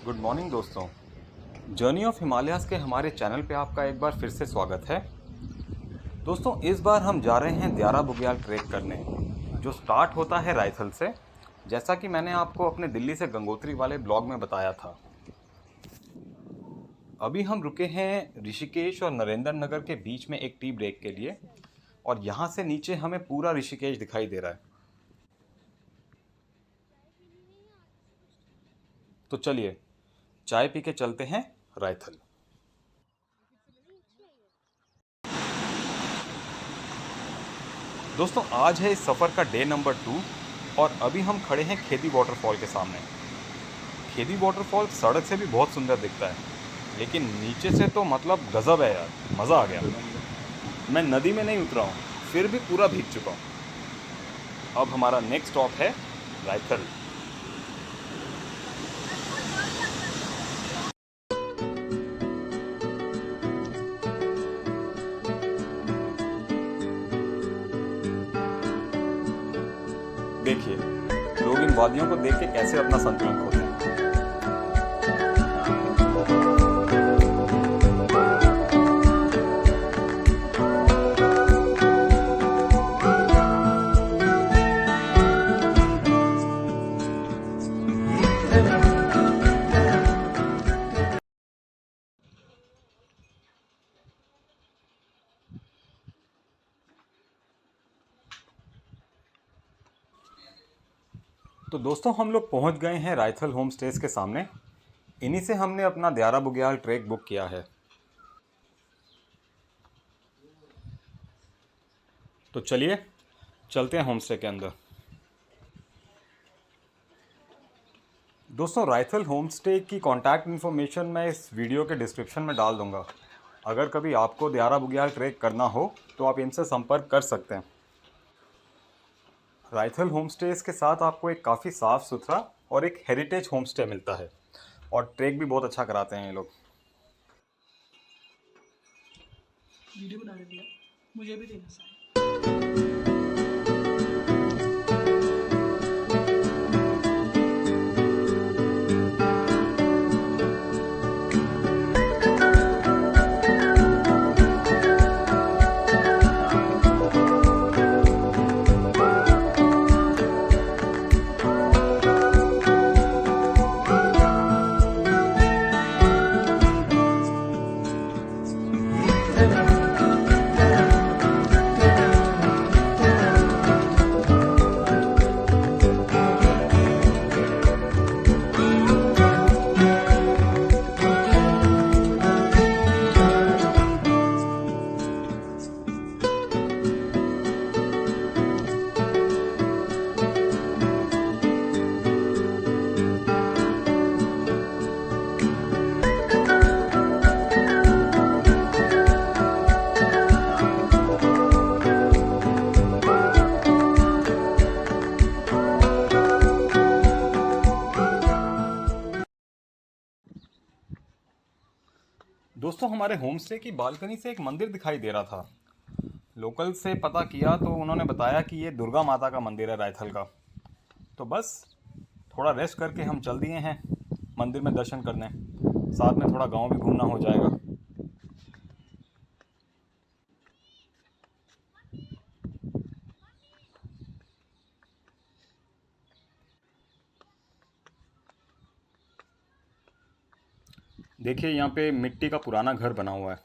Good morning दोस्तों। Journey of Himalayas के हमारे चैनल पे आपका एक बार फिर से स्वागत है। दोस्तों, इस बार हम जा रहे हैं द्यारा बुग्याल ट्रैक करने, जो स्टार्ट होता है रायथल से, जैसा कि मैंने आपको अपने दिल्ली से गंगोत्री वाले ब्लॉग में बताया था। अभी हम रुके हैं ऋषिकेश और नरेंद्र नगर के बीच में एक टी ब्रेक के लिए, और यहाँ से नीचे हमें पूरा ऋषिकेश दिखाई दे रहा है। तो चलिए चाय पी के चलते हैं रायथल। दोस्तों, आज है इस सफ़र का डे नंबर 2 और अभी हम खड़े हैं खेदी वाटरफॉल के सामने। खेदी वाटरफॉल सड़क से भी बहुत सुंदर दिखता है, लेकिन नीचे से तो मतलब गज़ब है यार, मज़ा आ गया। मैं नदी में नहीं उतरा हूँ, फिर भी पूरा भीग चुका हूँ। अब हमारा नेक्स्ट स्टॉप है रायथल। देखिए, लोग इन वादियों को देख के कैसे अपना संतुलन खोते हैं। तो दोस्तों, हम लोग पहुंच गए हैं रायथल होम स्टेज के सामने। इन्हीं से हमने अपना द्यारा बुग्याल ट्रैक बुक किया है। तो चलिए चलते हैं होम स्टे के अंदर। दोस्तों, रायथल होम स्टे की कॉन्टैक्ट इन्फॉर्मेशन मैं इस वीडियो के डिस्क्रिप्शन में डाल दूंगा। अगर कभी आपको द्यारा बुग्याल ट्रैक करना हो तो आप इनसे संपर्क कर सकते हैं। रायथल होम स्टेज के साथ आपको एक काफ़ी साफ़ सुथरा और एक हेरिटेज होम स्टे मिलता है, और ट्रैक भी बहुत अच्छा कराते हैं ये लोग। वीडियो बना दिया, मुझे भी देना सर। दोस्तों, हमारे होम स्टे की बालकनी से एक मंदिर दिखाई दे रहा था। लोकल से पता किया तो उन्होंने बताया कि ये दुर्गा माता का मंदिर है रायथल का। तो बस थोड़ा रेस्ट करके हम चल दिए हैं मंदिर में दर्शन करने। साथ में थोड़ा गांव भी घूमना हो जाएगा। देखिए, यहाँ पे मिट्टी का पुराना घर बना हुआ है।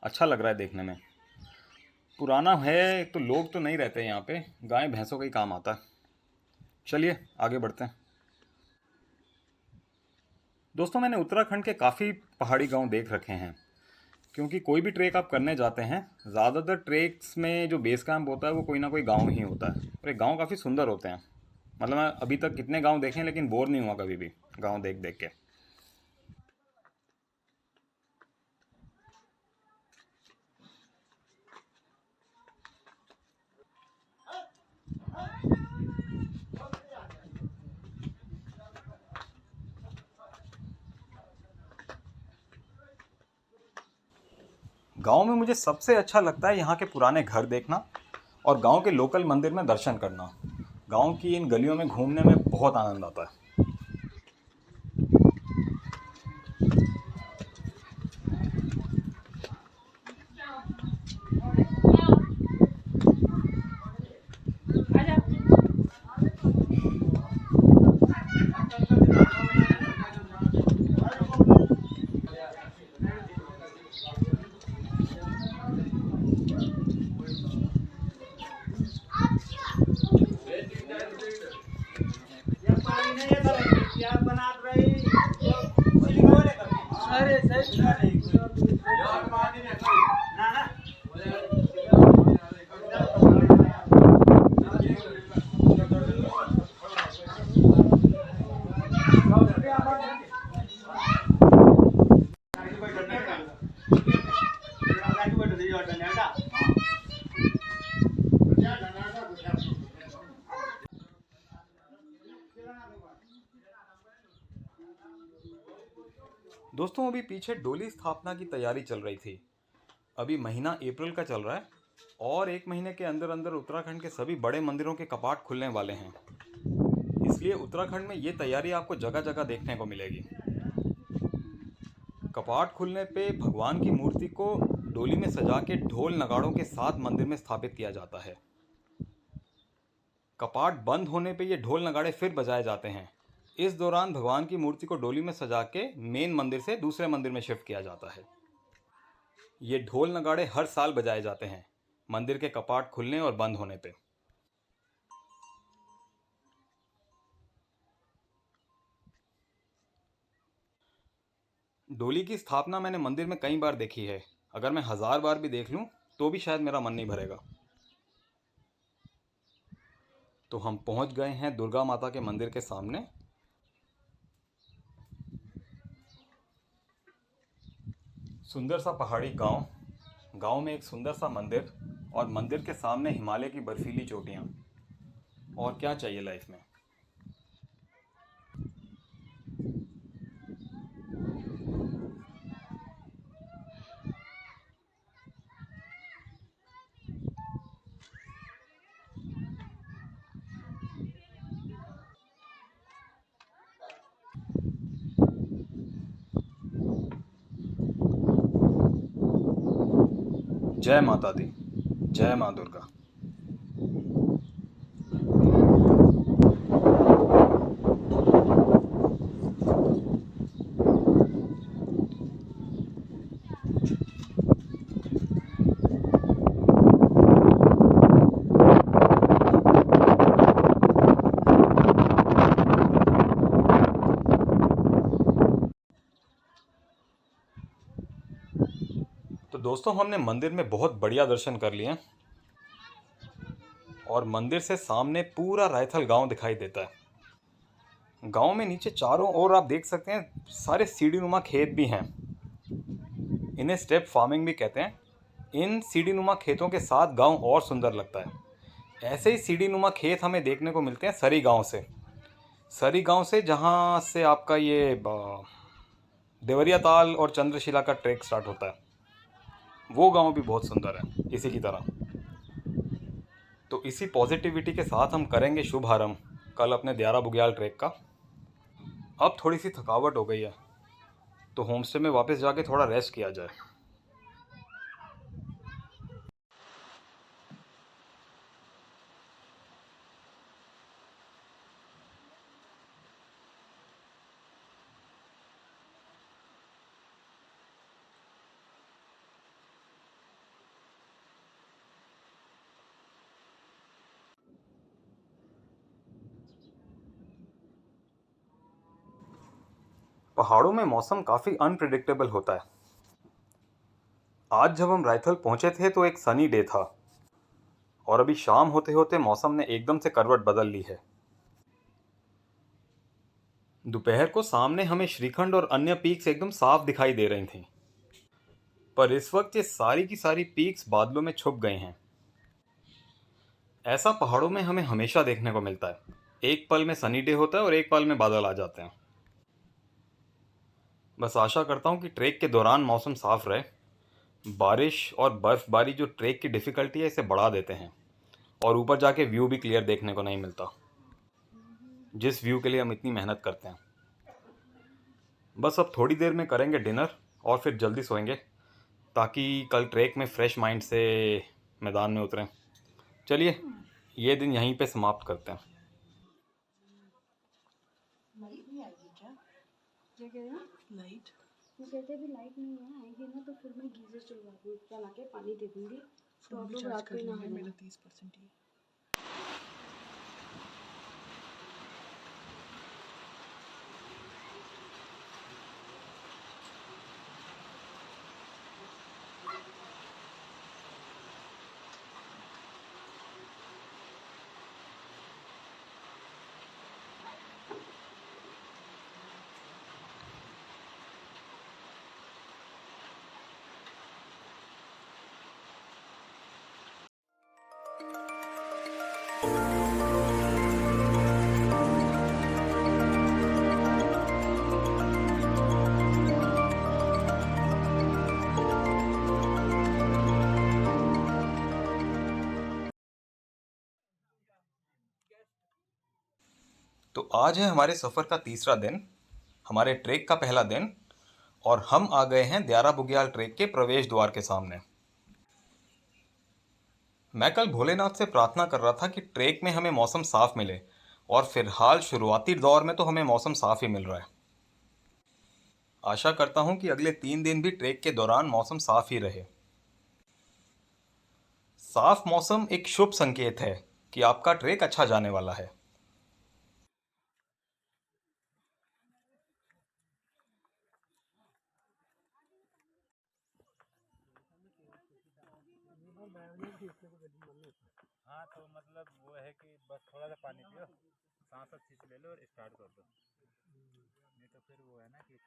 अच्छा लग रहा है देखने में। पुराना है तो लोग तो नहीं रहते यहाँ पे, गाय भैंसों का ही काम आता है। चलिए आगे बढ़ते हैं। दोस्तों, मैंने उत्तराखंड के काफ़ी पहाड़ी गांव देख रखे हैं, क्योंकि कोई भी ट्रैक आप करने जाते हैं, ज़्यादातर ट्रैक्स में जो बेस कैंप होता है वो कोई ना कोई गांव ही होता है, और ये गांव काफ़ी सुंदर होते हैं। मतलब मैं अभी तक कितने गांव देखे हैं, लेकिन बोर नहीं हुआ कभी भी गांव देख देख के। गांव में मुझे सबसे अच्छा लगता है यहाँ के पुराने घर देखना और गांव के लोकल मंदिर में दर्शन करना। गांव की इन गलियों में घूमने में बहुत आनंद आता है। दोस्तों अभी पीछे डोली स्थापना की तैयारी चल रही थी। अभी महीना अप्रैल का चल रहा है और एक महीने के अंदर अंदर उत्तराखंड के सभी बड़े मंदिरों के कपाट खुलने वाले हैं। इसलिए उत्तराखंड में ये तैयारी आपको जगह जगह देखने को मिलेगी। कपाट खुलने पे भगवान की मूर्ति को डोली में सजा के ढोल नगाड़ों के साथ मंदिर में स्थापित किया जाता है। कपाट बंद होने पे ये ढोल नगाड़े फिर बजाए जाते हैं। इस दौरान भगवान की मूर्ति को डोली में सजा के मेन मंदिर से दूसरे मंदिर में शिफ्ट किया जाता है। ये ढोल नगाड़े हर साल बजाए जाते हैं मंदिर के कपाट खुलने और बंद होने पे। डोली की स्थापना मैंने मंदिर में कई बार देखी है। अगर मैं 1000 बार भी देख लूं तो भी शायद मेरा मन नहीं भरेगा। तो हम पहुंच गए हैं दुर्गा माता के मंदिर के सामने। सुंदर सा पहाड़ी गांव में एक सुंदर सा मंदिर और मंदिर के सामने हिमालय की बर्फीली चोटियां। और क्या चाहिए लाइफ में। जय माता दी, जय माँ दुर्गा। तो दोस्तों हमने मंदिर में बहुत बढ़िया दर्शन कर लिए और मंदिर से सामने पूरा रायथल गांव दिखाई देता है। गांव में नीचे चारों ओर आप देख सकते हैं सारे सीढ़ी नुमा खेत भी हैं। इन्हें स्टेप फार्मिंग भी कहते हैं। इन सीढ़ी नुमा खेतों के साथ गांव और सुंदर लगता है। ऐसे ही सीढ़ी नुमा खेत हमें देखने को मिलते हैं सरी गांव से जहां से आपका ये देवरिया ताल और चंद्रशिला का ट्रैक स्टार्ट होता है। वो गांव भी बहुत सुंदर है इसी की तरह। तो इसी पॉजिटिविटी के साथ हम करेंगे शुभारंभ कल अपने द्यारा बुग्याल ट्रैक का। अब थोड़ी सी थकावट हो गई है तो होमस्टे में वापस जाके थोड़ा रेस्ट किया जाए। पहाड़ों में मौसम काफ़ी अनप्रिडिक्टेबल होता है। आज जब हम रायथल पहुंचे थे तो एक सनी डे था और अभी शाम होते होते मौसम ने एकदम से करवट बदल ली है। दोपहर को सामने हमें श्रीखंड और अन्य पीक्स एकदम साफ दिखाई दे रही थीं, पर इस वक्त ये सारी की सारी पीक्स बादलों में छुप गए हैं। ऐसा पहाड़ों में हमें हमेशा देखने को मिलता है। एक पल में सनी डे होता है और एक पल में बादल आ जाते हैं। बस आशा करता हूँ कि ट्रैक के दौरान मौसम साफ रहे। बारिश और बर्फबारी जो ट्रैक की डिफ़िकल्टी है इसे बढ़ा देते हैं और ऊपर जाके व्यू भी क्लियर देखने को नहीं मिलता, जिस व्यू के लिए हम इतनी मेहनत करते हैं। बस अब थोड़ी देर में करेंगे डिनर और फिर जल्दी सोएंगे ताकि कल ट्रैक में फ्रेश माइंड से मैदान में उतरें। चलिए ये दिन यहीं पे समाप्त करते हैं। लाइट नहीं आएगी क्या? क्या कह रहे हैं? लाइट वो कहते हैं अभी लाइट नहीं है, आएगी ना तो फिर मैं गीजर चला के पानी दे दूंगी तो फोन आप भी लोग चार्ज रात कर को ही लेंगे। नहा मेरा लेना। 30% ही है। तो आज है हमारे सफ़र का तीसरा दिन, हमारे ट्रेक का पहला दिन, और हम आ गए हैं द्यारा बुग्याल ट्रेक के प्रवेश द्वार के सामने। मैं कल भोलेनाथ से प्रार्थना कर रहा था कि ट्रेक में हमें मौसम साफ मिले, और फिलहाल शुरुआती दौर में तो हमें मौसम साफ ही मिल रहा है। आशा करता हूँ कि अगले 3 दिन भी ट्रेक के दौरान मौसम साफ ही रहे। साफ मौसम एक शुभ संकेत है कि आपका ट्रेक अच्छा जाने वाला है। हाँ तो मतलब वो है कि बस थोड़ा सा पानी पियो, सांस खींच ले लो और स्टार्ट कर दो, नहीं तो फिर वो है ना कि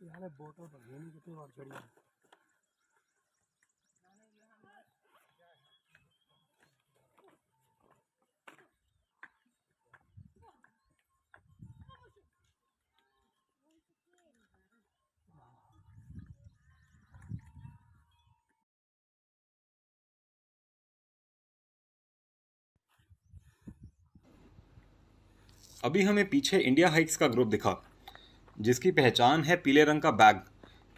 यार बोतल बढ़िया नहीं कितनी और बढ़िया। अभी हमें पीछे इंडिया हाइक्स का ग्रुप दिखा, जिसकी पहचान है पीले रंग का बैग,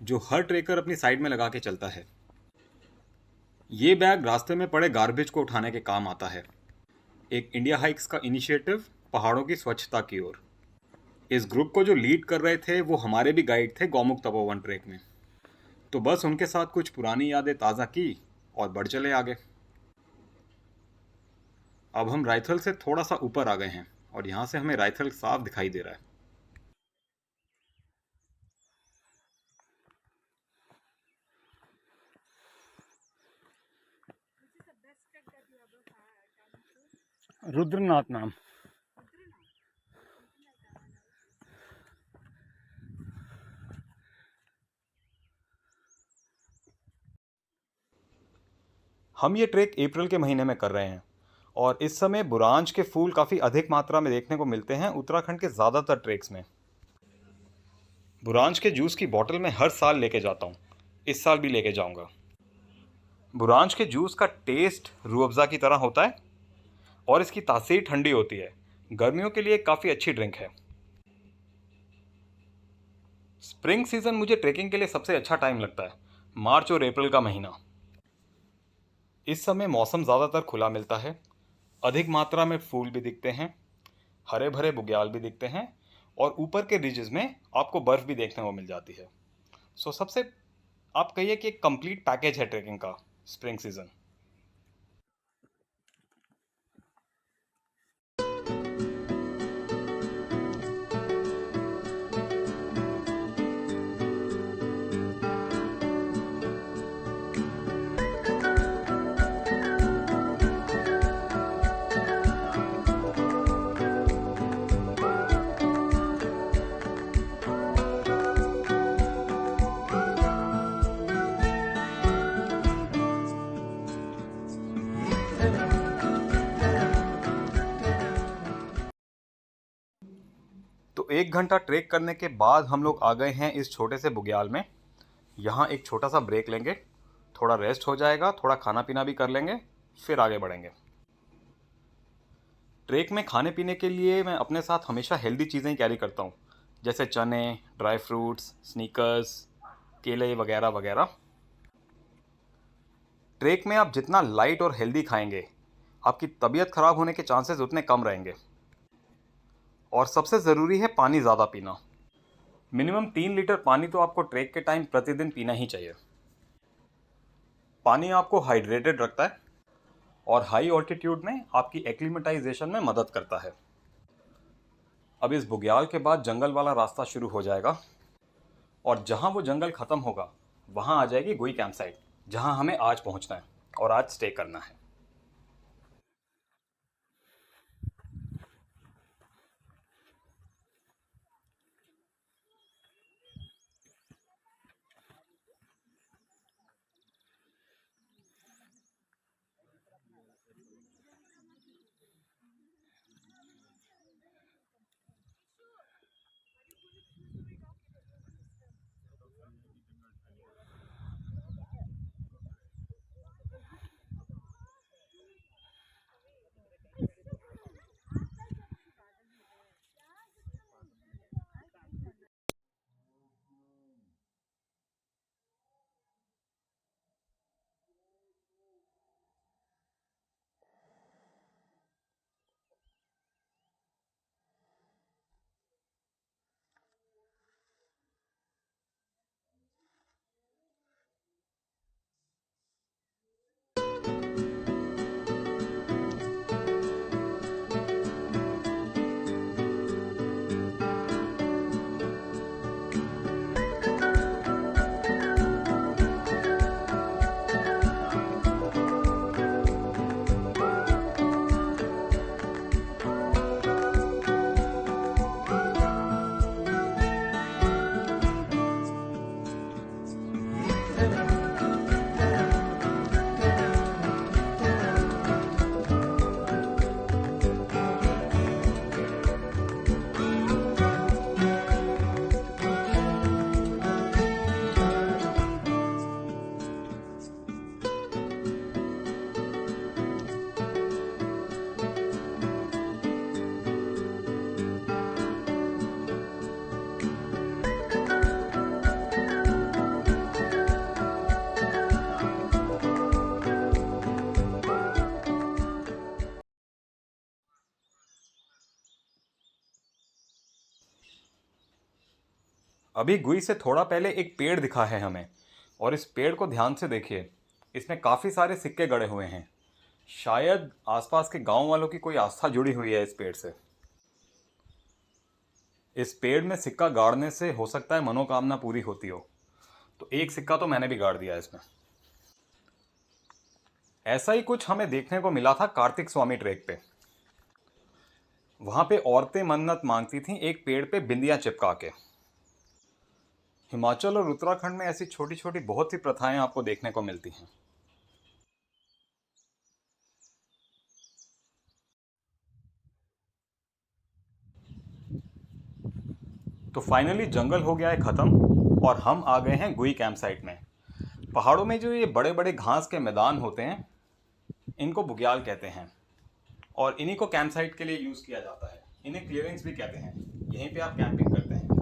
जो हर ट्रेकर अपनी साइड में लगा के चलता है। ये बैग रास्ते में पड़े गार्बेज को उठाने के काम आता है। एक इंडिया हाइक्स का इनिशिएटिव पहाड़ों की स्वच्छता की ओर। इस ग्रुप को जो लीड कर रहे थे वो हमारे भी गाइड थे गौमुख तपोवन ट्रेक में। तो बस उनके साथ कुछ पुरानी यादें ताज़ा की और बढ़ चले आगे। अब हम रायथल से थोड़ा सा ऊपर आ गए हैं और यहाँ से हमें रायथल साफ दिखाई दे रहा है। रुद्रनाथ नाम। हम ये ट्रेक अप्रैल के महीने में कर रहे हैं और इस समय बुरांश के फूल काफ़ी अधिक मात्रा में देखने को मिलते हैं उत्तराखंड के ज़्यादातर ट्रेक्स में। बुरांश के जूस की बोतल मैं हर साल लेके जाता हूँ, इस साल भी लेके जाऊँगा। बुरांश के जूस का टेस्ट रूह अफ़ज़ा की तरह होता है और इसकी तासीर ठंडी होती है। गर्मियों के लिए काफ़ी अच्छी ड्रिंक है। स्प्रिंग सीज़न मुझे ट्रेकिंग के लिए सबसे अच्छा टाइम लगता है, मार्च और अप्रैल का महीना। इस समय मौसम ज़्यादातर खुला मिलता है, अधिक मात्रा में फूल भी दिखते हैं, हरे भरे बुग्याल भी दिखते हैं और ऊपर के रिजेस में आपको बर्फ़ भी देखने को मिल जाती है। सो सबसे आप कहिए कि एक कंप्लीट पैकेज है ट्रेकिंग का स्प्रिंग सीज़न। तो 1 घंटा ट्रेक करने के बाद हम लोग आ गए हैं इस छोटे से बुग्याल में। यहाँ एक छोटा सा ब्रेक लेंगे, थोड़ा रेस्ट हो जाएगा, थोड़ा खाना पीना भी कर लेंगे, फिर आगे बढ़ेंगे। ट्रेक में खाने पीने के लिए मैं अपने साथ हमेशा हेल्दी चीज़ें ही कैरी करता हूँ, जैसे चने, ड्राई फ्रूट्स, स्नीकर्स, केले वगैरह वगैरह। ट्रेक में आप जितना लाइट और हेल्दी खाएंगे, आपकी तबीयत ख़राब होने के चांसेस उतने कम रहेंगे। और सबसे ज़रूरी है पानी ज़्यादा पीना। मिनिमम 3 लीटर पानी तो आपको ट्रेक के टाइम प्रतिदिन पीना ही चाहिए। पानी आपको हाइड्रेटेड रखता है और हाई ऑल्टीट्यूड में आपकी एक्लीमेटाइजेशन में मदद करता है। अब इस बुग्याल के बाद जंगल वाला रास्ता शुरू हो जाएगा और जहाँ वो जंगल ख़त्म होगा वहाँ आ जाएगी गोई कैंप साइट, जहाँ हमें आज पहुँचना है और आज स्टे करना है। अभी गुई से थोड़ा पहले एक पेड़ दिखा है हमें, और इस पेड़ को ध्यान से देखिए, इसमें काफ़ी सारे सिक्के गड़े हुए हैं। शायद आसपास के गांव वालों की कोई आस्था जुड़ी हुई है इस पेड़ से। इस पेड़ में सिक्का गाड़ने से हो सकता है मनोकामना पूरी होती हो, तो एक सिक्का तो मैंने भी गाड़ दिया इसमें। ऐसा ही कुछ हमें देखने को मिला था कार्तिक स्वामी ट्रेक पे। वहाँ पे औरतें मन्नत मांगती थीं एक पेड़ पे बिंदियाँ चिपका के। हिमाचल और उत्तराखंड में ऐसी छोटी छोटी बहुत सी प्रथाएं आपको देखने को मिलती हैं। तो फाइनली जंगल हो गया है ख़त्म और हम आ गए हैं गुई कैंप साइट में। पहाड़ों में जो ये बड़े बड़े घास के मैदान होते हैं, इनको बुग्याल कहते हैं, और इन्हीं को कैंप साइट के लिए यूज़ किया जाता है। इन्हें क्लियरिंग्स भी कहते हैं। यहीं पे आप कैंपिंग करते हैं।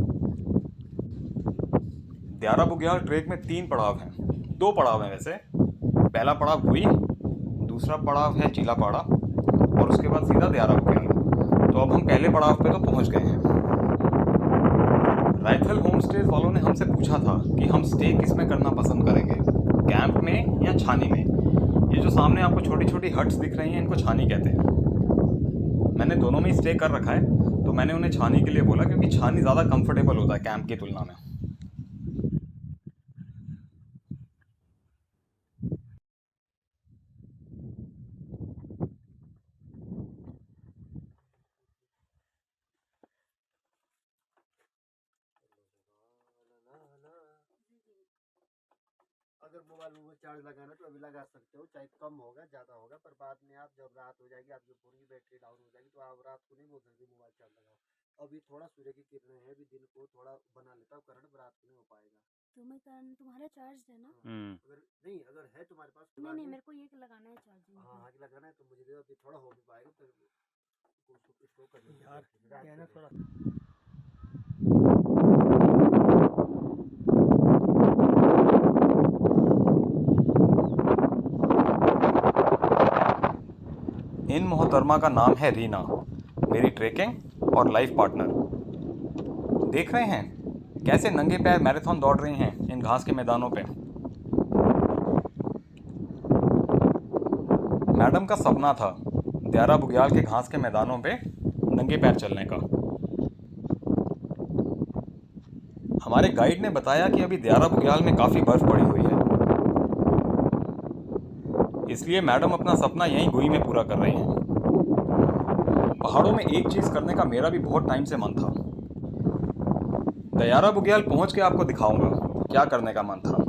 द्यारा बुग्याल ट्रेक में 3 पड़ाव हैं, 2 पड़ाव हैं वैसे। पहला पड़ाव गुई, दूसरा पड़ाव है चीलापाड़ा, और उसके बाद सीधा द्यारा बुग्याल। तो अब हम पहले पड़ाव पे तो पहुंच गए हैं। राइथल होम स्टेज वालों ने हमसे पूछा था कि हम स्टे किस में करना पसंद करेंगे, कैंप में या छानी में। ये जो सामने आपको छोटी छोटी हट्स दिख रही हैं, इनको छानी कहते हैं। मैंने दोनों में ही स्टे कर रखा है, तो मैंने उन्हें छानी के लिए बोला क्योंकि छानी ज़्यादा कंफर्टेबल होता है कैंप की तुलना में। अगर मोबाइल में चार्ज लगाना तो अभी लगा सकते हो, चाहे कम होगा ज़्यादा होगा, पर बाद में आप जब रात हो जाएगी, आपकी फ़ोन की बैटरी डाउन हो जाएगी, तो आप रात को नहीं बोल सकते मोबाइल चार्ज लगाओ। अभी थोड़ा सूर्य की किरणें हैं, अभी दिन को थोड़ा बना लेता हूँ करंट, रात को नहीं हो पाएगा। तुम्हें तुम्हारा चार्ज है ना? अगर नहीं, अगर है तुम्हारे पास नहीं नहीं, मेरे को ये लगाना है चार्जिंग। हाँ हाँ लगाना है तो मुझे दे दो, अभी थोड़ा हो भी पाएगा तो उसको कर लेंगे यार रात क्या है ना, को। थोड़ा इन मोहतरमा का नाम है रीना, मेरी ट्रेकिंग और लाइफ पार्टनर। देख रहे हैं कैसे नंगे पैर मैराथन दौड़ रही हैं इन घास के मैदानों पे। मैडम का सपना था द्यारा बुग्याल के घास के मैदानों पे नंगे पैर चलने का। हमारे गाइड ने बताया कि अभी द्यारा बुग्याल में काफ़ी बर्फ़ पड़ी हुई है, इसलिए मैडम अपना सपना यहीं गुई में पूरा कर रही हैं। पहाड़ों में एक चीज़ करने का मेरा भी बहुत टाइम से मन था। द्यारा बुग्याल पहुंच के आपको दिखाऊंगा क्या करने का मन था।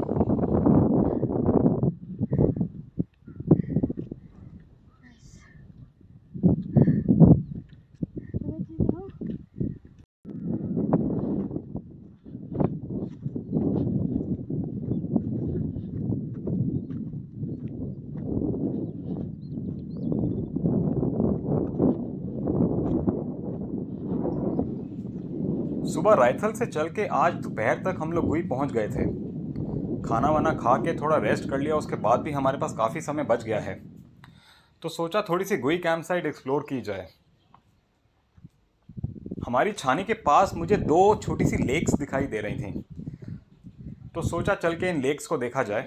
सुबह रायथल से चल के आज दोपहर तक हम लोग गुई पहुंच गए थे। खाना वाना खा के थोड़ा रेस्ट कर लिया, उसके बाद भी हमारे पास काफ़ी समय बच गया है, तो सोचा थोड़ी सी गुई कैंप साइट एक्सप्लोर की जाए। हमारी छानी के पास मुझे 2 छोटी सी लेक्स दिखाई दे रही थी, तो सोचा चल के इन लेक्स को देखा जाए।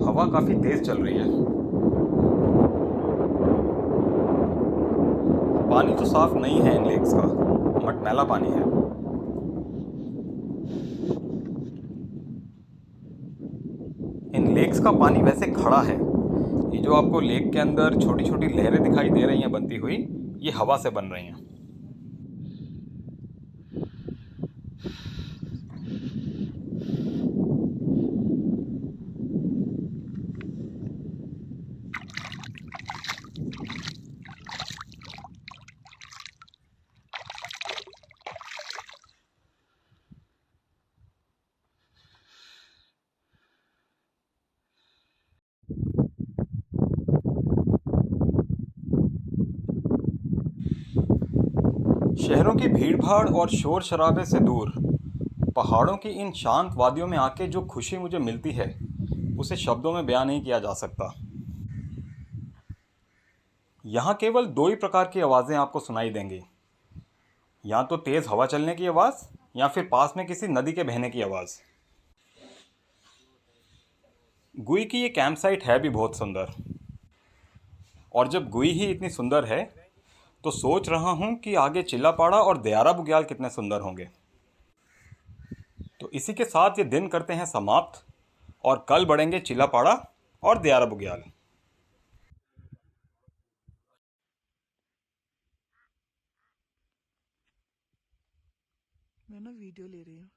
हवा काफ़ी तेज़ चल रही है। पानी तो साफ नहीं है इन लेक्स का, मटमैला पानी है। इन लेक्स का पानी वैसे खड़ा है। ये जो आपको लेक के अंदर छोटी छोटी लहरें दिखाई दे रही हैं बनती हुई, ये हवा से बन रही हैं। शहरों की भीड़भाड़ और शोर शराबे से दूर पहाड़ों की इन शांत वादियों में आके जो खुशी मुझे मिलती है, उसे शब्दों में बयान नहीं किया जा सकता। यहाँ केवल 2 ही प्रकार की आवाज़ें आपको सुनाई देंगी। या तो तेज़ हवा चलने की आवाज़ या फिर पास में किसी नदी के बहने की आवाज़। गुई की ये कैंप साइट है भी बहुत सुंदर, और जब गुई ही इतनी सुंदर है तो सोच रहा हूँ कि आगे चिल्लापाड़ा और दयारा बुग्याल कितने सुंदर होंगे। तो इसी के साथ ये दिन करते हैं समाप्त, और कल बढ़ेंगे चिल्लापाड़ा और दयारा बुग्याल। मैं ना वीडियो ले रही हूँ।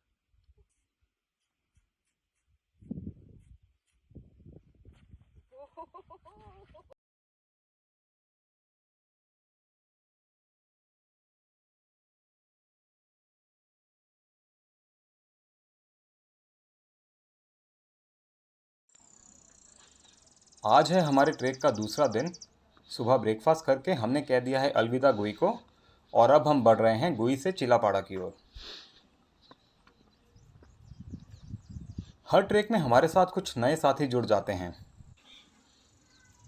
आज है हमारे ट्रैक का दूसरा दिन। सुबह ब्रेकफास्ट करके हमने कह दिया है अलविदा गुई को, और अब हम बढ़ रहे हैं गुई से चिल्लापाड़ा की ओर। हर ट्रैक में हमारे साथ कुछ नए साथी जुड़ जाते हैं।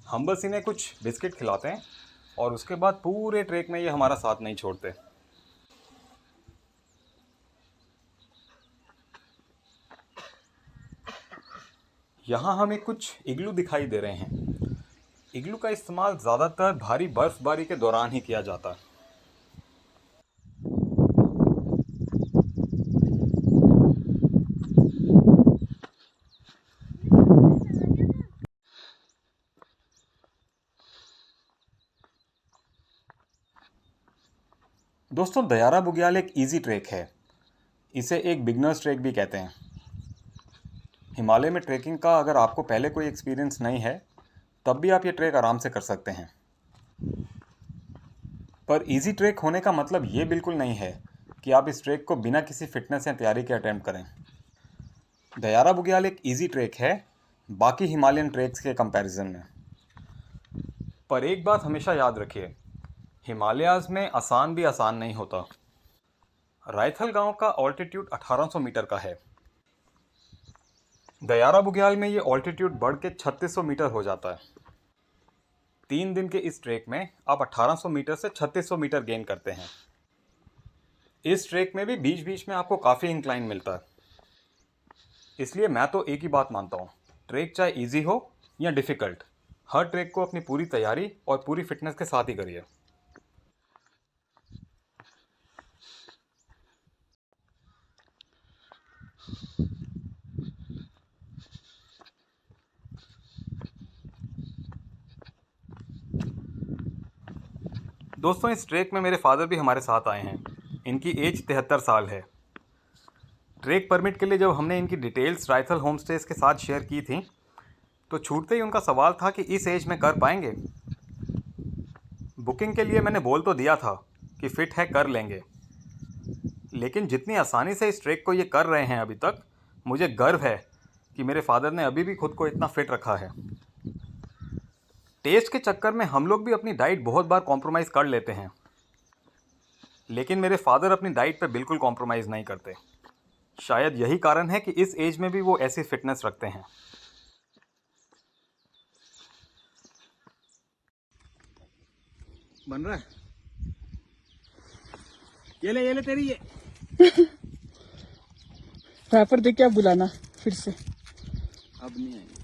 हम बस इन्हें कुछ बिस्किट खिलाते हैं और उसके बाद पूरे ट्रैक में ये हमारा साथ नहीं छोड़ते। यहाँ हमें कुछ इग्लू दिखाई दे रहे हैं। इग्लू का इस्तेमाल ज़्यादातर भारी बर्फबारी के दौरान ही किया जाता है। दोस्तों, दयारा बुग्याल एक इजी ट्रैक है। इसे एक बिगनर्स ट्रैक भी कहते हैं। हिमालय में ट्रैकिंग का अगर आपको पहले कोई एक्सपीरियंस नहीं है तब भी आप ये ट्रैक आराम से कर सकते हैं। पर इजी ट्रैक होने का मतलब ये बिल्कुल नहीं है कि आप इस ट्रैक को बिना किसी फिटनेस या तैयारी के अटेम्प्ट करें। दयारा बुग्याल एक इजी ट्रैक है बाकी हिमालयन ट्रैक्स के कंपैरिजन में। पर एक बात हमेशा याद रखिए, हिमालयाज़ में आसान भी आसान नहीं होता। रायथल गांव का ऑल्टीट्यूड 1800 मीटर का है। दयारा बुग्याल में ये ऑल्टीट्यूड बढ़ के 3600 मीटर हो जाता है। 3 दिन के इस ट्रैक में आप 1800 मीटर से 3600 मीटर गेन करते हैं। इस ट्रैक में भी बीच बीच में आपको काफ़ी इंक्लाइन मिलता है। इसलिए मैं तो एक ही बात मानता हूँ, ट्रैक चाहे इजी हो या डिफ़िकल्ट, हर ट्रैक को अपनी पूरी तैयारी और पूरी फिटनेस के साथ ही करिए। दोस्तों, इस ट्रैक में मेरे फादर भी हमारे साथ आए हैं। इनकी एज 73 साल है। ट्रैक परमिट के लिए जब हमने इनकी डिटेल्स रायथल होम स्टेज के साथ शेयर की थी तो छूटते ही उनका सवाल था कि इस एज में कर पाएंगे। बुकिंग के लिए मैंने बोल तो दिया था कि फ़िट है, कर लेंगे, लेकिन जितनी आसानी से इस ट्रैक को ये कर रहे हैं अभी तक, मुझे गर्व है कि मेरे फादर ने अभी भी खुद को इतना फिट रखा है। टेस्ट के चक्कर में हम लोग भी अपनी डाइट बहुत बार कॉम्प्रोमाइज़ कर लेते हैं, लेकिन मेरे फादर अपनी डाइट पे बिल्कुल कॉम्प्रोमाइज़ नहीं करते। शायद यही कारण है कि इस एज में भी वो ऐसी फिटनेस रखते हैं। बन रहा है। ये ले तेरी ये। रैपर देख के आप बुलाना फिर से। अब नहीं आएंगे।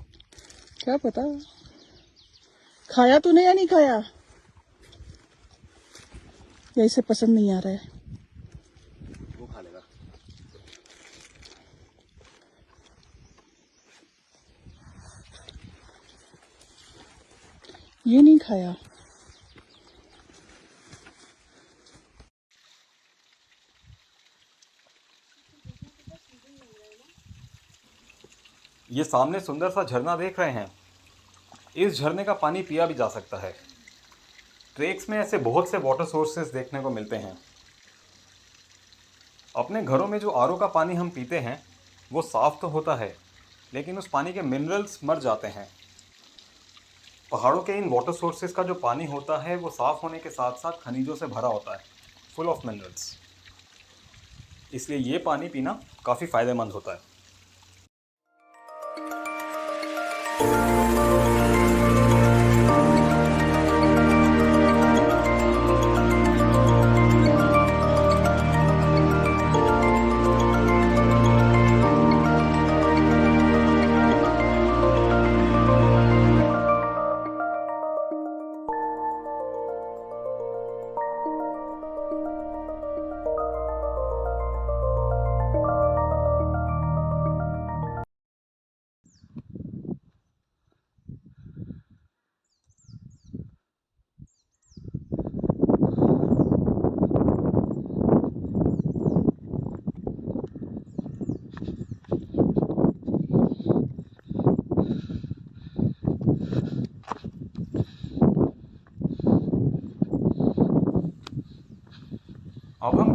क्या पता, खाया तूने या नहीं खाया, या इसे पसंद नहीं आ रहा है। वो खा लेगा। ये नहीं खाया। ये सामने सुंदर सा झरना देख रहे हैं, इस झरने का पानी पिया भी जा सकता है। ट्रेक्स में ऐसे बहुत से वाटर सोर्सेज देखने को मिलते हैं। अपने घरों में जो आरओ का पानी हम पीते हैं वो साफ़ तो होता है, लेकिन उस पानी के मिनरल्स मर जाते हैं। पहाड़ों के इन वाटर सोर्सेज का जो पानी होता है वो साफ़ होने के साथ साथ खनिजों से भरा होता है, फुल ऑफ मिनरल्स। इसलिए ये पानी पीना काफ़ी फ़ायदेमंद होता है।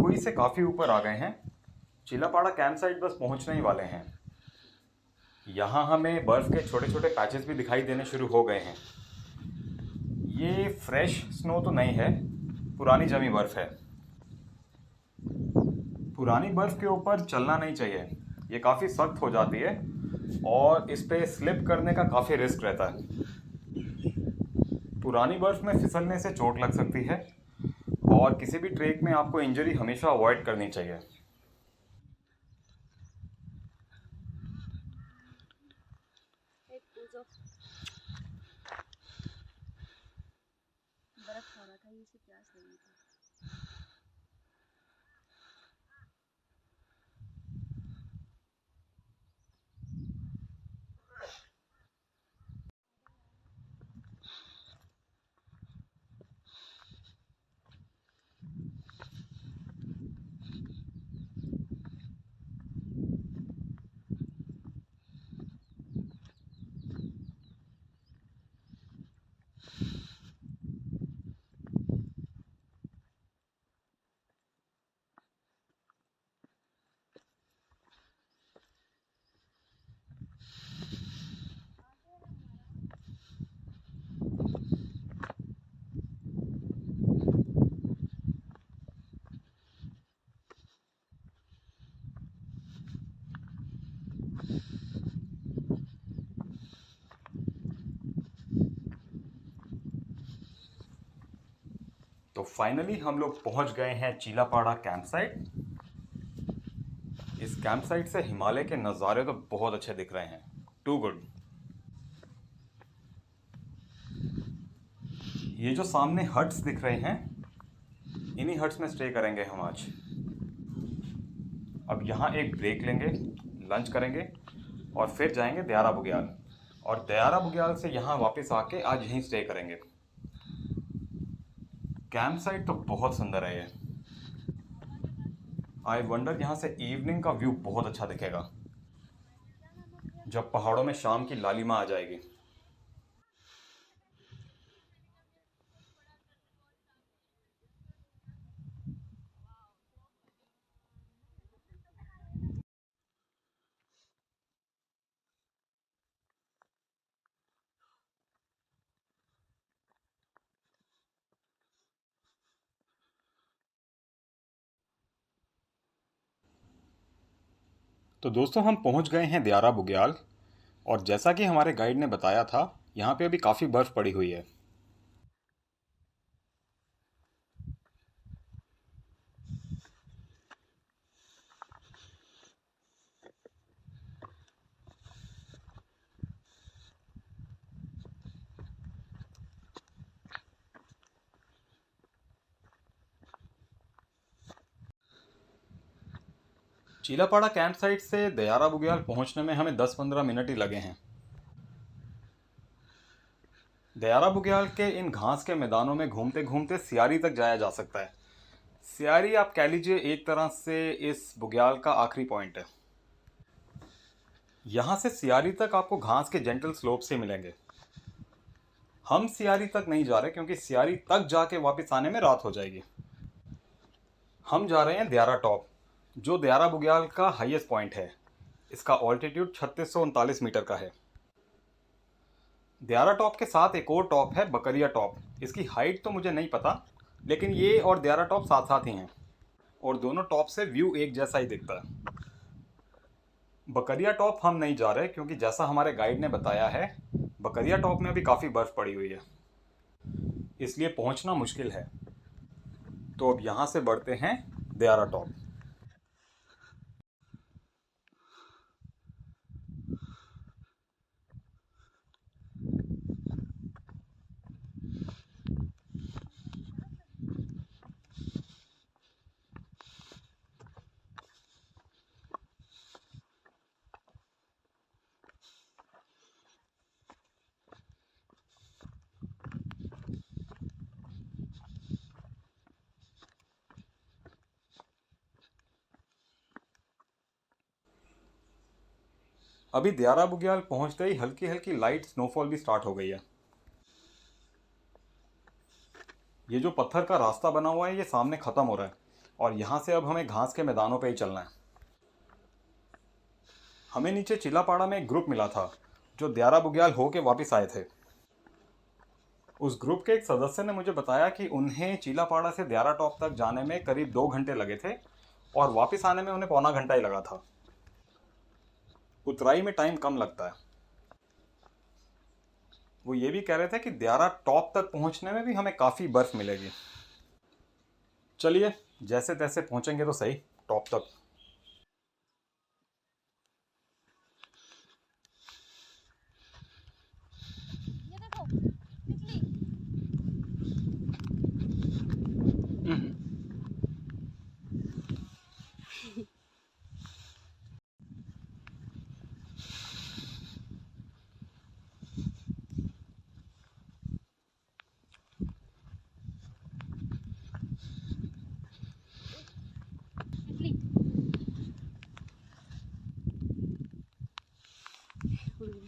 सिलीगुड़ी से काफ़ी ऊपर आ गए हैं। चिलापाड़ा कैंप साइट बस पहुंचने ही वाले हैं। यहाँ हमें बर्फ़ के छोटे छोटे पैचेस भी दिखाई देने शुरू हो गए हैं। ये फ्रेश स्नो तो नहीं है, पुरानी जमी बर्फ़ है। पुरानी बर्फ़ के ऊपर चलना नहीं चाहिए, ये काफ़ी सख्त हो जाती है और इस पे स्लिप करने का काफ़ी रिस्क रहता है। पुरानी बर्फ़ में फिसलने से चोट लग सकती है और किसी भी ट्रेक में आपको इंजरी हमेशा अवॉइड करनी चाहिए। बर्फ हो रहा था, इसे प्यास लगी थी। तो फाइनली हम लोग पहुंच गए हैं चिलापाड़ा कैंप साइट। इस कैंप साइट से हिमालय के नज़ारे तो बहुत अच्छे दिख रहे हैं, टू गुड। ये जो सामने हट्स दिख रहे हैं, इन्हीं हट्स में स्टे करेंगे हम आज। अब यहाँ एक ब्रेक लेंगे, लंच करेंगे और फिर जाएंगे दयारा बुग्याल, और दयारा बुग्याल से यहाँ वापस आके आज यहीं स्टे करेंगे। कैंप साइट तो बहुत सुंदर है ये। आई वंडर यहाँ से इवनिंग का व्यू बहुत अच्छा दिखेगा जब पहाड़ों में शाम की लालिमा आ जाएगी। तो दोस्तों, हम पहुंच गए हैं दयारा बुग्याल, और जैसा कि हमारे गाइड ने बताया था, यहाँ पे अभी काफ़ी बर्फ़ पड़ी हुई है। चिलापाड़ा कैंप साइट से दयारा बुग्याल पहुंचने में हमें 10-15 मिनट ही लगे हैं। दयारा बुग्याल के इन घास के मैदानों में घूमते घूमते सियारी तक जाया जा सकता है। सियारी आप कह लीजिए एक तरह से इस बुग्याल का आखिरी पॉइंट है। यहाँ से सियारी तक आपको घास के जेंटल स्लोप से मिलेंगे। हम सियारी तक नहीं जा रहे क्योंकि सियारी तक जाके वापस आने में रात हो जाएगी। हम जा रहे हैं दयारा टॉप, जो दयारा बुग्याल का हाईएस्ट पॉइंट है। इसका ऑल्टीट्यूड 3639 मीटर का है। दयारा टॉप के साथ एक और टॉप है, बकरिया टॉप। इसकी हाइट तो मुझे नहीं पता, लेकिन ये और दयारा टॉप साथ साथ ही हैं और दोनों टॉप से व्यू एक जैसा ही दिखता है। बकरिया टॉप हम नहीं जा रहे क्योंकि जैसा हमारे गाइड ने बताया है, बकरिया टॉप में अभी काफ़ी बर्फ़ पड़ी हुई है, इसलिए पहुंचना मुश्किल है। तो अब यहाँ से बढ़ते हैं दयारा टॉप। अभी दयारा बुग्याल पहुंचते ही हल्की हल्की लाइट स्नोफॉल भी स्टार्ट हो गई है। ये जो पत्थर का रास्ता बना हुआ है, ये सामने ख़त्म हो रहा है। और यहाँ से अब हमें घास के मैदानों पे ही चलना है। हमें नीचे चिलापाड़ा में एक ग्रुप मिला था जो द्यारा बुग्याल होके वापस आए थे। उस ग्रुप के एक सदस्य ने मुझे बताया कि उन्हें चिलापाड़ा से द्यारा टॉप तक जाने में करीब 2 घंटे लगे थे और वापस आने में उन्हें पौना घंटा ही लगा था। उतराई में टाइम कम लगता है। वो ये भी कह रहे थे कि द्यारा टॉप तक पहुंचने में भी हमें काफ़ी बर्फ मिलेगी। चलिए जैसे तैसे पहुंचेंगे तो सही टॉप तक। ये देखो तितली। तितली उड़ गई।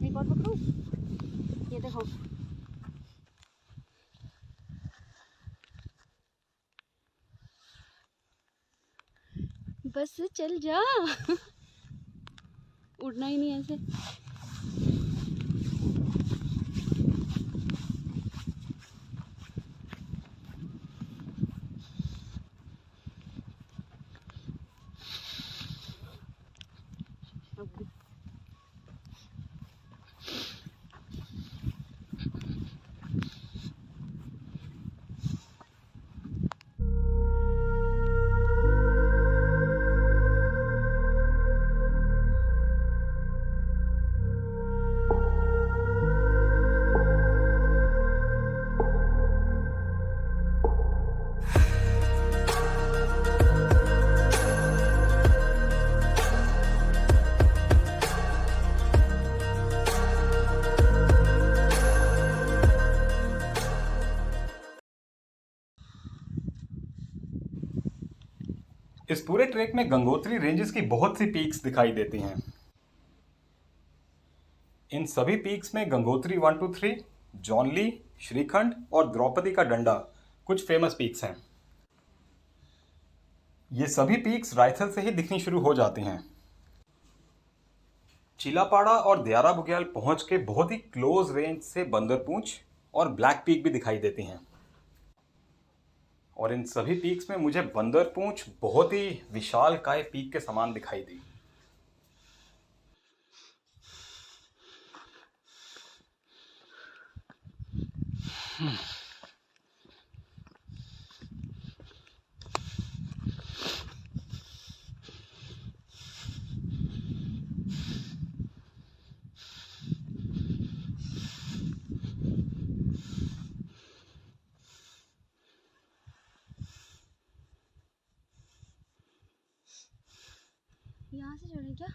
एक और पकड़ूं? ये देखो बस चल जा। उड़ना ही नहीं ऐसे। इस पूरे ट्रैक में गंगोत्री रेंजेस की बहुत सी पीक्स दिखाई देती हैं। इन सभी पीक्स में गंगोत्री 123, जॉनली, श्रीखंड और द्रौपदी का डंडा कुछ फेमस पीक्स हैं। ये सभी पीक्स रायथल से ही दिखनी शुरू हो जाती हैं। चिलापाड़ा और द्यारा बुग्याल पहुंच के बहुत ही क्लोज रेंज से बंदरपूंछ और ब्लैक पीक भी दिखाई देती हैं। और इन सभी पीक्स में मुझे बंदरपूंछ बहुत ही विशालकाय पीक के समान दिखाई दी। यहाँ से चढ़े क्या?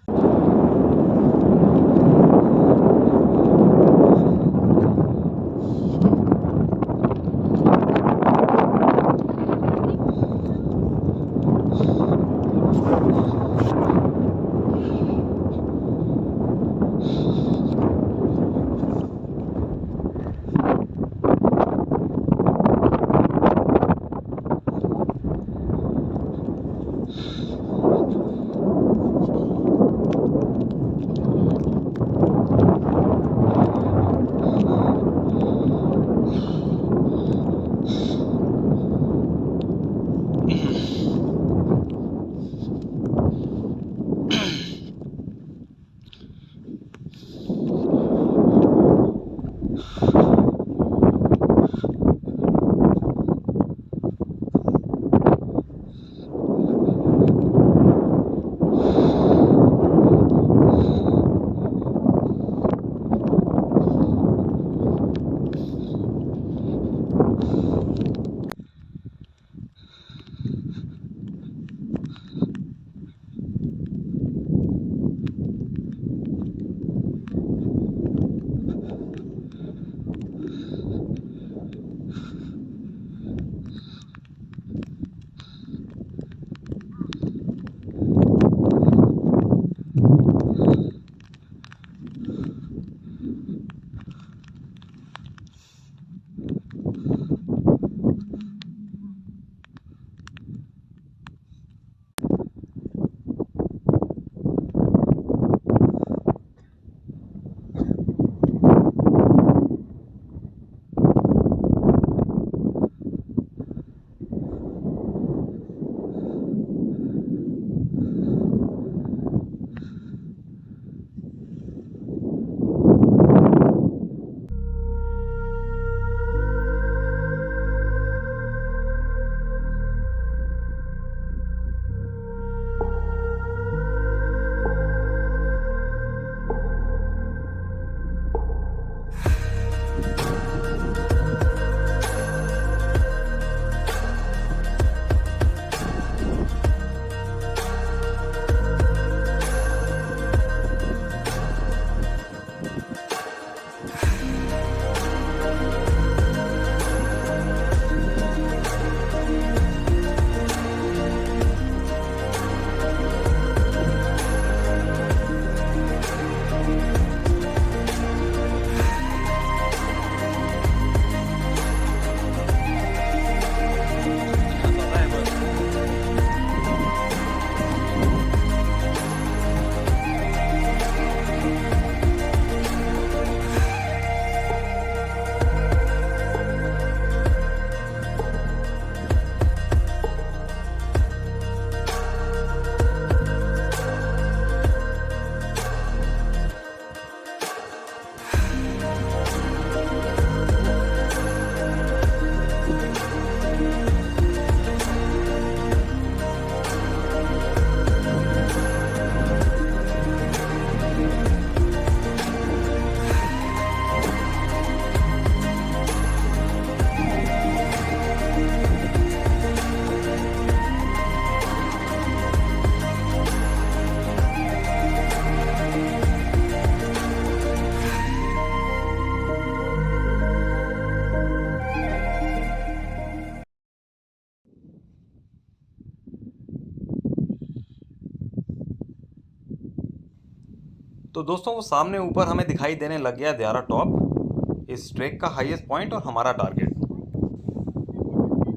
तो दोस्तों वो सामने ऊपर हमें दिखाई देने लग गया द्यारा टॉप, इस ट्रैक का हाईएस्ट पॉइंट और हमारा टारगेट।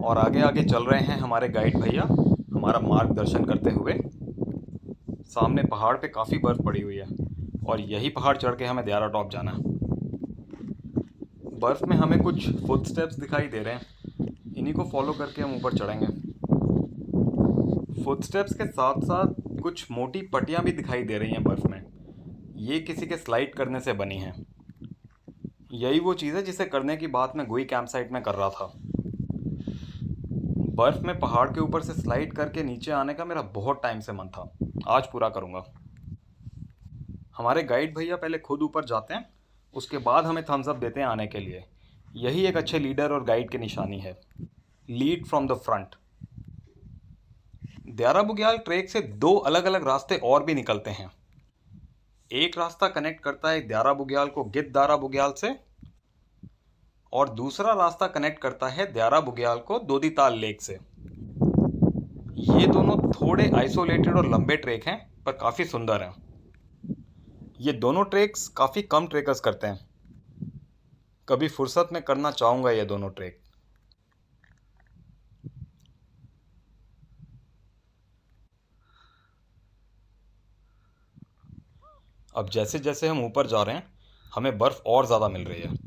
और आगे आगे चल रहे हैं हमारे गाइड भैया हमारा मार्गदर्शन करते हुए। सामने पहाड़ पे काफ़ी बर्फ़ पड़ी हुई है और यही पहाड़ चढ़ के हमें द्यारा टॉप जाना है। बर्फ़ में हमें कुछ फुटस्टेप्स दिखाई दे रहे हैं, इन्हीं को फॉलो करके हम ऊपर चढ़ेंगे। फुटस्टेप्स के साथ साथ कुछ मोटी पट्टियाँ भी दिखाई दे रही हैं बर्फ़ में, ये किसी के स्लाइड करने से बनी हैं। यही वो चीज़ है जिसे करने की बात मैं गुई कैंप साइट में कर रहा था। बर्फ़ में पहाड़ के ऊपर से स्लाइड करके नीचे आने का मेरा बहुत टाइम से मन था, आज पूरा करूँगा। हमारे गाइड भैया पहले खुद ऊपर जाते हैं, उसके बाद हमें थम्स अप देते हैं आने के लिए। यही एक अच्छे लीडर और गाइड की निशानी है, lead from the front. Dayara Bugyal trek से 2 अलग अलग रास्ते और भी निकलते हैं। एक रास्ता कनेक्ट करता है द्यारा बुग्याल को गिद्धदारा बुग्याल से और दूसरा रास्ता कनेक्ट करता है द्यारा बुग्याल को दोदीताल लेक से। ये दोनों थोड़े आइसोलेटेड और लंबे ट्रैक हैं पर काफ़ी सुंदर हैं। ये दोनों ट्रैक्स काफ़ी कम ट्रेकर्स करते हैं, कभी फुर्सत में करना चाहूँगा ये दोनों ट्रैक। अब जैसे जैसे हम ऊपर जा रहे हैं हमें बर्फ़ और ज़्यादा मिल रही है।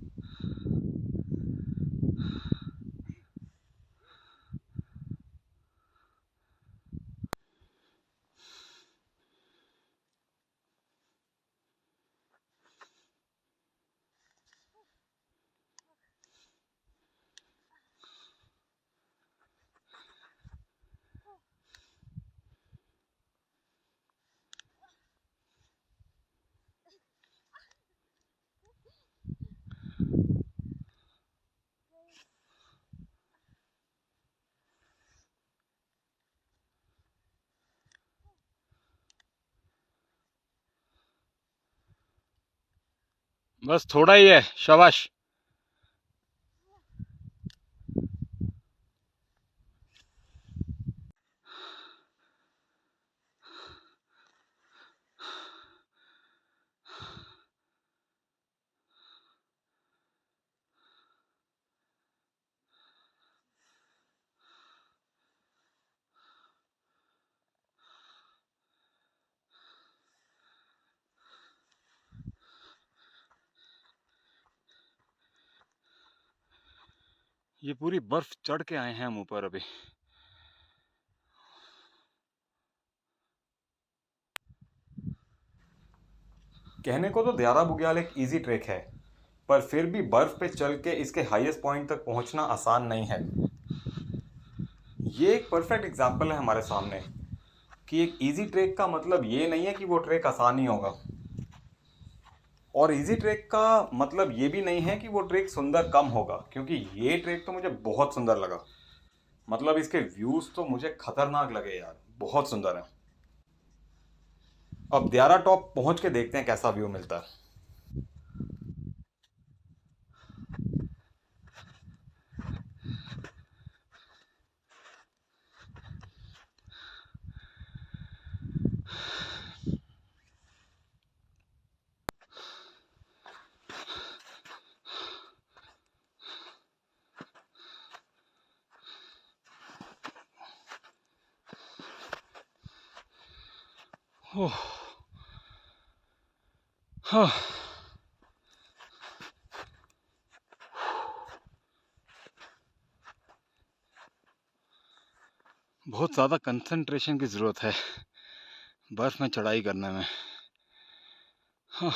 बस थोड़ा ही है, शाबाश। ये पूरी बर्फ़ चढ़ के आए हैं हम ऊपर अभी। कहने को तो द्यारा बुग्याल एक इजी ट्रैक है, पर फिर भी बर्फ़ पे चल के इसके हाईएस्ट पॉइंट तक पहुंचना आसान नहीं है। ये एक परफेक्ट एग्जाम्पल है हमारे सामने कि एक इजी ट्रैक का मतलब ये नहीं है कि वो ट्रैक आसान ही होगा, और इजी ट्रैक का मतलब ये भी नहीं है कि वो ट्रैक सुंदर कम होगा, क्योंकि ये ट्रैक तो मुझे बहुत सुंदर लगा। मतलब इसके व्यूज़ तो मुझे खतरनाक लगे यार, बहुत सुंदर है। अब द्यारा टॉप पहुंच के देखते हैं कैसा व्यू मिलता है। ओह, हाँ। बहुत ज़्यादा कंसंट्रेशन की ज़रूरत है बर्फ़ में चढ़ाई करने में। हाँ।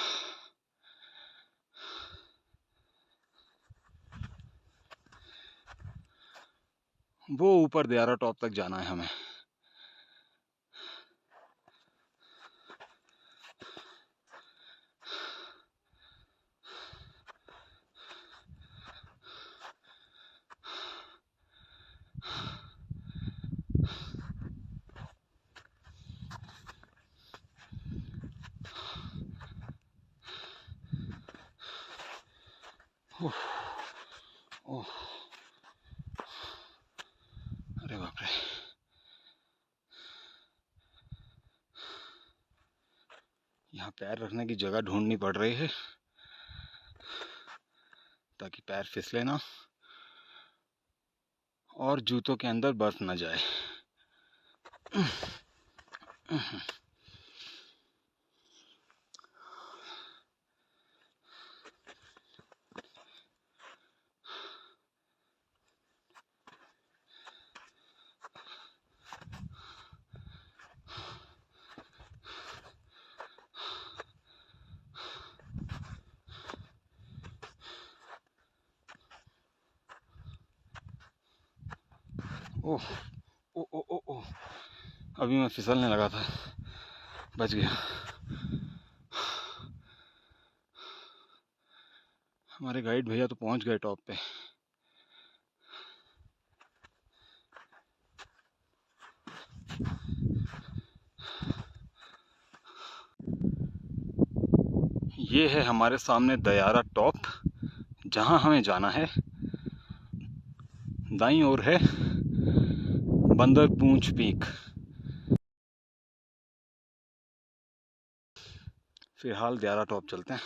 वो ऊपर द्यारा टॉप तक जाना है हमें। ओह, ओह, अरे बाप रे। यहाँ पैर रखने की जगह ढूंढनी पड़ रही है ताकि पैर फिसले ना और जूतों के अंदर बर्फ न जाए। ओह ओ ओ ओ ओ, अभी मैं फिसलने लगा था, बच गया। हमारे गाइड भैया तो पहुंच गए टॉप पे। ये है हमारे सामने दयारा टॉप, जहां हमें जाना है। दाईं ओर है बंदर पूंछ पीक। फिलहाल दयारा टॉप चलते हैं।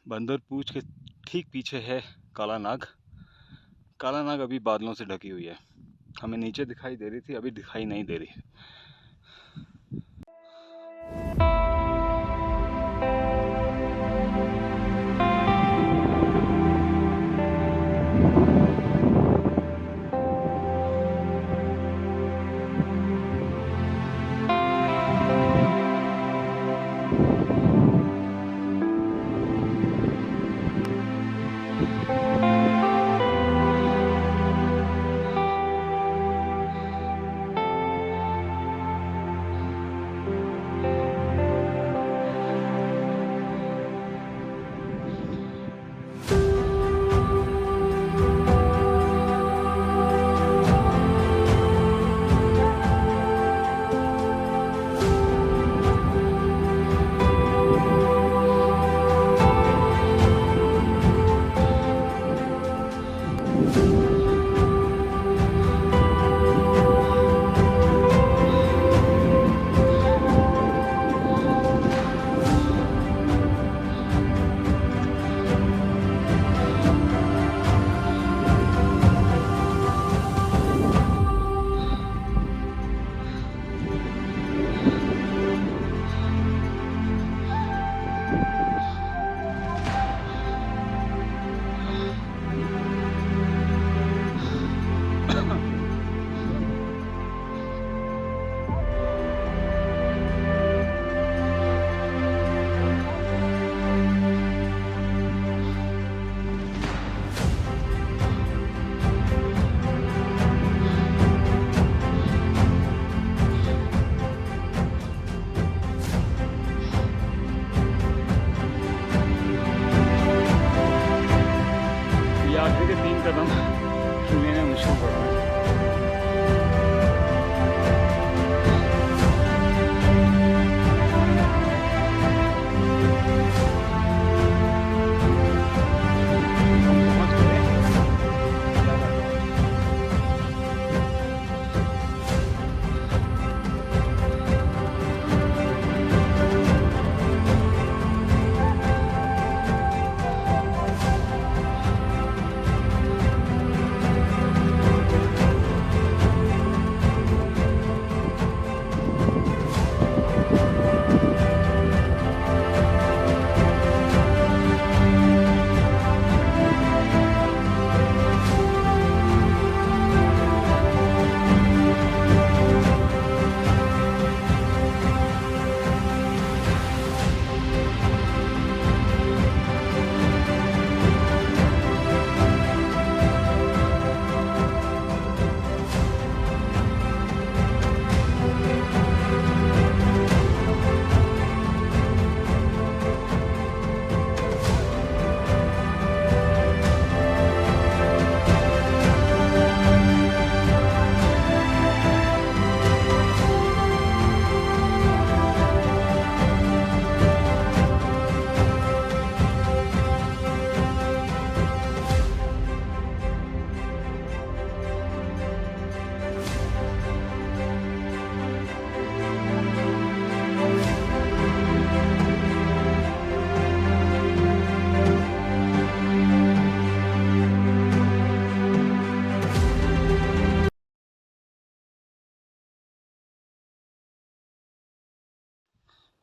बंदर पूंछ के ठीक पीछे है काला नाग। काला नाग अभी बादलों से ढकी हुई है, हमें नीचे दिखाई दे रही थी, अभी दिखाई नहीं दे रही। आखिरी के 3 कदम लेने मुश्किल पड़ रहा है।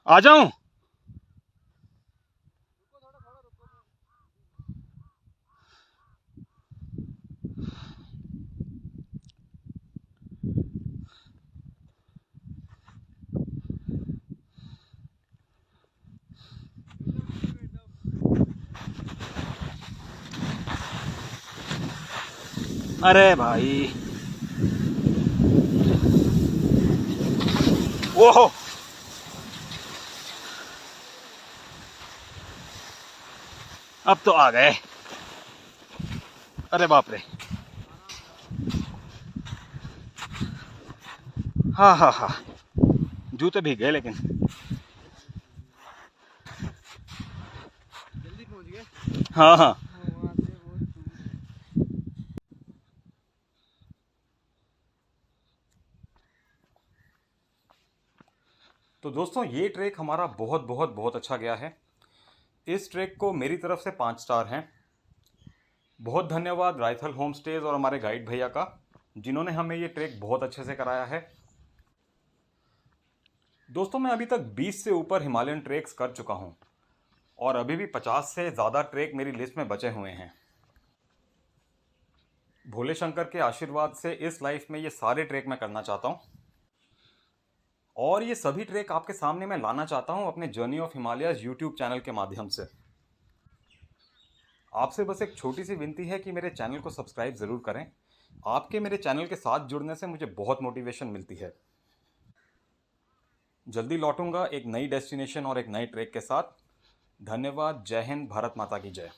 आ जाऊं? अरे भाई, ओहो, अब तो आ गए। अरे बाप रे, हाँ हाँ हाँ, जूते भीग गए लेकिन। जल्दी पहुंच गए। हाँ हाँ। वहाँ से बहुत दूर है। तो दोस्तों, ये ट्रैक हमारा बहुत बहुत बहुत अच्छा गया है। इस ट्रैक को मेरी तरफ से 5 स्टार हैं। बहुत धन्यवाद रायथल होम स्टेज और हमारे गाइड भैया का, जिन्होंने हमें ये ट्रैक बहुत अच्छे से कराया है। दोस्तों, मैं अभी तक 20 से ऊपर हिमालयन ट्रैक्स कर चुका हूँ और अभी भी 50 से ज़्यादा ट्रैक मेरी लिस्ट में बचे हुए हैं। भोले शंकर के आशीर्वाद से इस लाइफ में ये सारे ट्रैक मैं करना चाहता हूँ और ये सभी ट्रैक आपके सामने मैं लाना चाहता हूँ अपने journey of Himalayas YouTube channel के माध्यम से। आपसे बस एक छोटी सी विनती है कि मेरे चैनल को सब्सक्राइब ज़रूर करें। आपके मेरे चैनल के साथ जुड़ने से मुझे बहुत मोटिवेशन मिलती है। जल्दी लौटूंगा एक नई डेस्टिनेशन और एक नए ट्रैक के साथ। धन्यवाद। जय हिंद। भारत माता की जय।